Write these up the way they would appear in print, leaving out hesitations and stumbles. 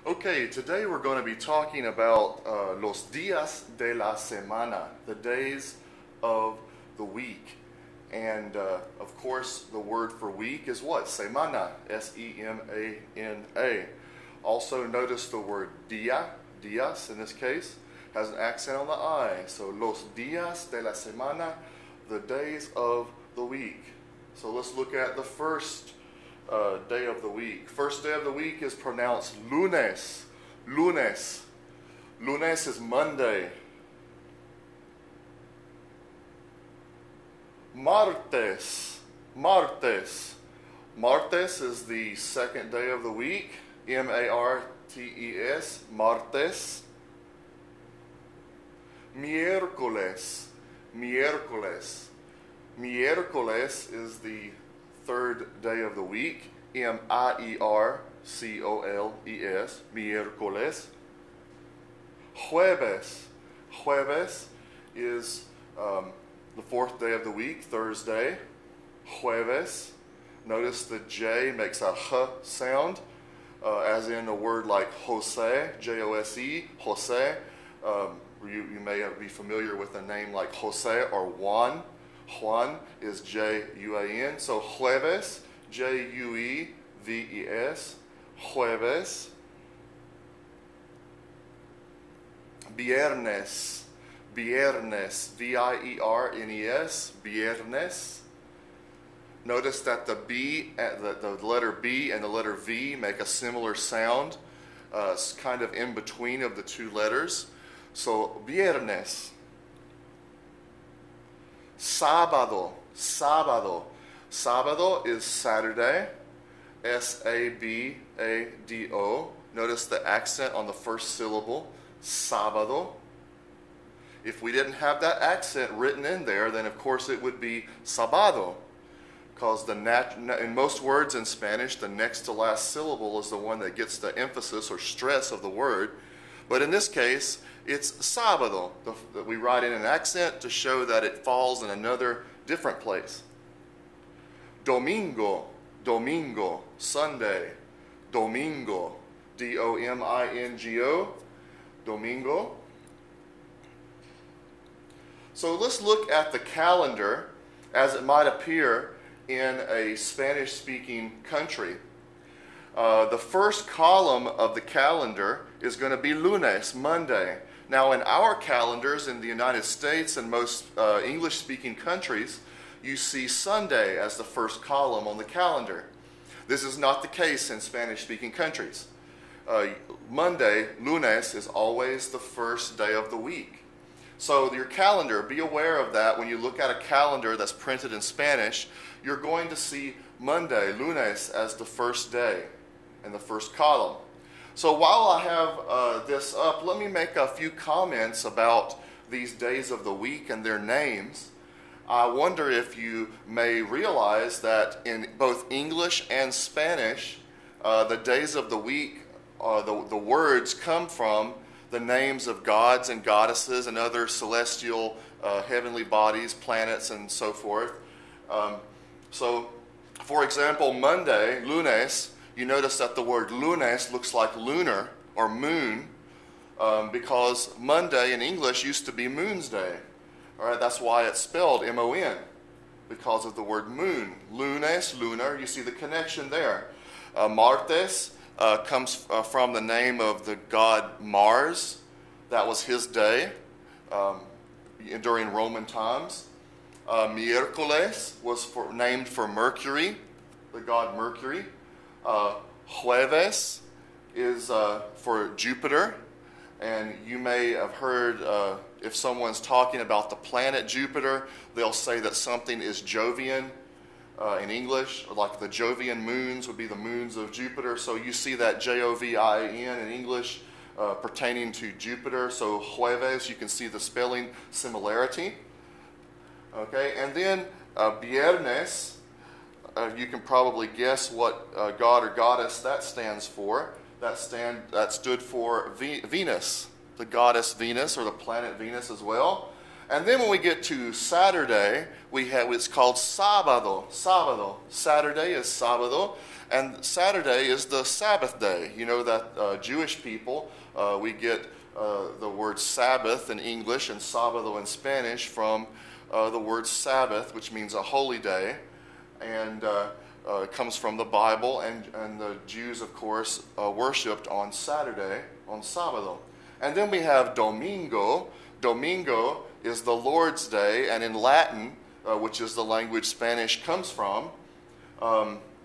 Okay, today we're going to be talking about los días de la semana, the days of the week. And of course, the word for week is what? Semana, S-E-M-A-N-A. Also notice the word día, días in this case, has an accent on the I. So los días de la semana, the days of the week. So let's look at the first day of the week. First day of the week is pronounced lunes. Lunes. Lunes is Monday. Martes. Martes. Martes is the second day of the week. M-A-R-T-E-S. Martes. Miércoles. Miércoles. Miércoles is the third day of the week. M-I-E-R-C-O-L-E-S. Miércoles. Jueves. Jueves is the fourth day of the week, Thursday. Jueves. Notice the J makes a H sound, as in a word like Jose, J-O-S-E, Jose. You may be familiar with a name like Jose or Juan. Juan is J-U-A-N. So jueves, J-U-E-V-E-S. Jueves. Viernes. Viernes. V-I-E-R-N-E-S. Viernes. Notice that the B, the letter B and the letter V make a similar sound. It's kind of in between of the two letters. So viernes. Sábado. Sábado. Sábado is Saturday. S-A-B-A-D-O. Notice the accent on the first syllable. Sábado. If we didn't have that accent written in there, then of course it would be sábado. Because in most words in Spanish, the next to last syllable is the one that gets the emphasis or stress of the word. But in this case, it's sábado. We write in an accent to show that it falls in another different place. Domingo. Domingo. Sunday. Domingo. D-O-M-I-N-G-O. Domingo. So let's look at the calendar as it might appear in a Spanish-speaking country. The first column of the calendar is going to be lunes, Monday. Now in our calendars in the United States and most English-speaking countries, you see Sunday as the first column on the calendar. This is not the case in Spanish-speaking countries. Monday, lunes, is always the first day of the week. So your calendar, be aware of that. When you look at a calendar that's printed in Spanish, you're going to see Monday, lunes, as the first day in the first column. So while I have this up, let me make a few comments about these days of the week and their names. I wonder if you may realize that in both English and Spanish, the days of the week, the words come from the names of gods and goddesses and other celestial heavenly bodies, planets, and so forth. So, for example, Monday, lunes, you notice that the word lunes looks like lunar or moon because Monday in English used to be Moon's Day. All right, that's why it's spelled M-O-N, because of the word moon. Lunes, lunar, you see the connection there. Martes comes from the name of the god Mars. That was his day during Roman times. Miércoles was named for Mercury, the god Mercury. Jueves is for Jupiter, and you may have heard if someone's talking about the planet Jupiter, they'll say that something is Jovian in English, like the Jovian moons would be the moons of Jupiter. So you see that J-O-V-I-N in English pertaining to Jupiter. So jueves, you can see the spelling similarity. Okay, and then viernes, you can probably guess what god or goddess that stands for. That stood for Venus, the goddess Venus, or the planet Venus as well. And then when we get to Saturday, we have it's called sábado. Sábado. Saturday is sábado, And Saturday is the Sabbath day. You know that Jewish people, we get the word Sabbath in English and sábado in Spanish from the word Sabbath, which means a holy day. And it comes from the Bible, and the Jews, of course, worshipped on Saturday, on sábado. And then we have Domingo. Domingo is the Lord's Day, and in Latin, which is the language Spanish comes from,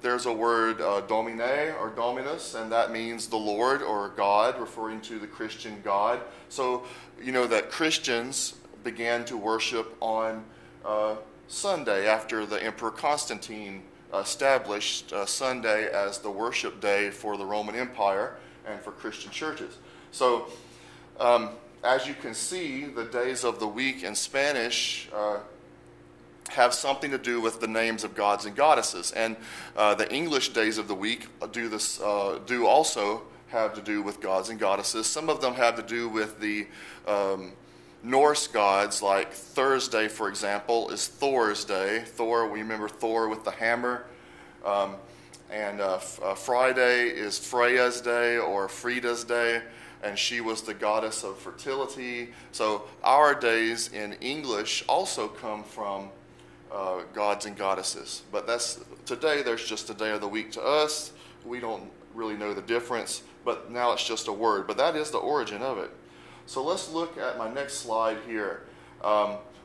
there's a word Domine or Dominus, and that means the Lord or God, referring to the Christian God. So you know that Christians began to worship on Sunday after the Emperor Constantine established Sunday as the worship day for the Roman Empire and for Christian churches. So as you can see, the days of the week in Spanish have something to do with the names of gods and goddesses. And the English days of the week do also have to do with gods and goddesses. Some of them have to do with the Norse gods, like Thursday, for example, is Thor's day. Thor, we remember Thor with the hammer. Friday is Freya's day or Frida's day, and she was the goddess of fertility. So our days in English also come from gods and goddesses. But today there's just a day of the week to us. We don't really know the difference, but now it's just a word. But that is the origin of it. So let's look at my next slide here.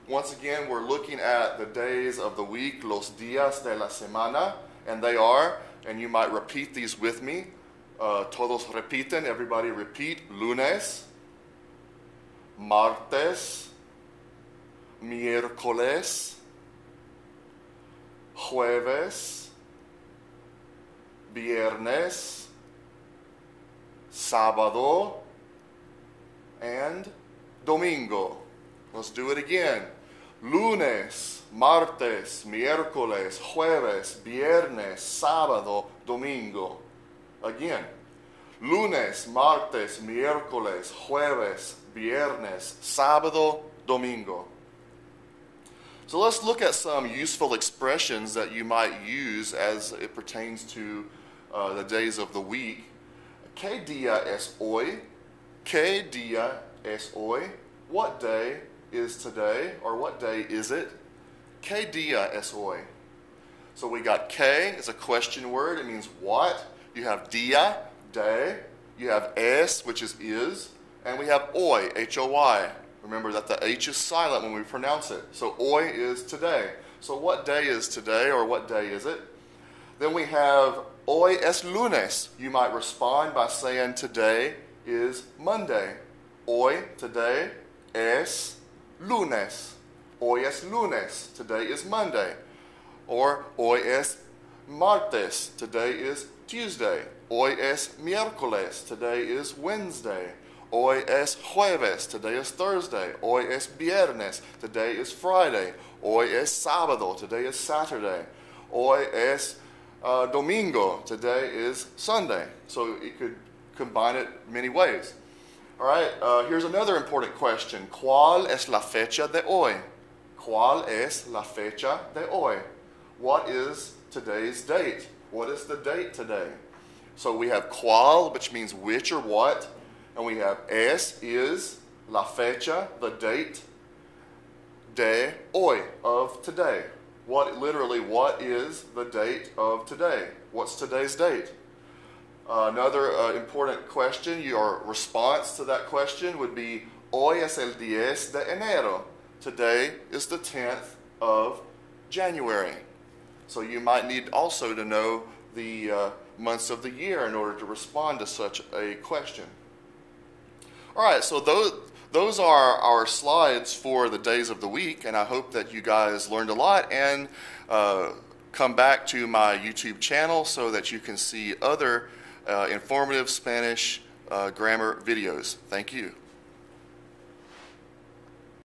Once again, we're looking at the days of the week, los días de la semana, and they are, and you might repeat these with me. Todos repiten, everybody repeat. Lunes, martes, miércoles, jueves, viernes, sábado, and domingo. Let's do it again. Lunes, martes, miércoles, jueves, viernes, sábado, domingo. Again. Lunes, martes, miércoles, jueves, viernes, sábado, domingo. So let's look at some useful expressions that you might use as it pertains to the days of the week. ¿Qué día es hoy? ¿Qué día es hoy? What day is today? Or what day is it? ¿Qué día es hoy? So we got ¿qué? It's a question word. It means what. You have día, day. You have es, which is. And we have hoy, H-O-Y. Remember that the H is silent when we pronounce it. So hoy is today. So what day is today, or what day is it? Then we have hoy es lunes. You might respond by saying today is Monday. Hoy, today, es lunes. Hoy es lunes. Today is Monday. Or hoy es martes. Today is Tuesday. Hoy es miércoles. Today is Wednesday. Hoy es jueves. Today is Thursday. Hoy es viernes. Today is Friday. Hoy es sábado. Today is Saturday. Hoy es domingo. Today is Sunday. So you could combine it many ways. All right, here's another important question. ¿Cuál es la fecha de hoy? ¿Cuál es la fecha de hoy? What is today's date? What is the date today? So we have cuál, which means which or what, and we have es, is, la fecha, the date, de hoy, of today. What is the date of today? What's today's date? Another important question, your response to that question would be, hoy es el 10 de enero. Today is the 10th of January. So you might need also to know the months of the year in order to respond to such a question. All right, so those are our slides for the days of the week, and I hope that you guys learned a lot, and come back to my YouTube channel so that you can see other informative Spanish grammar videos. Thank you.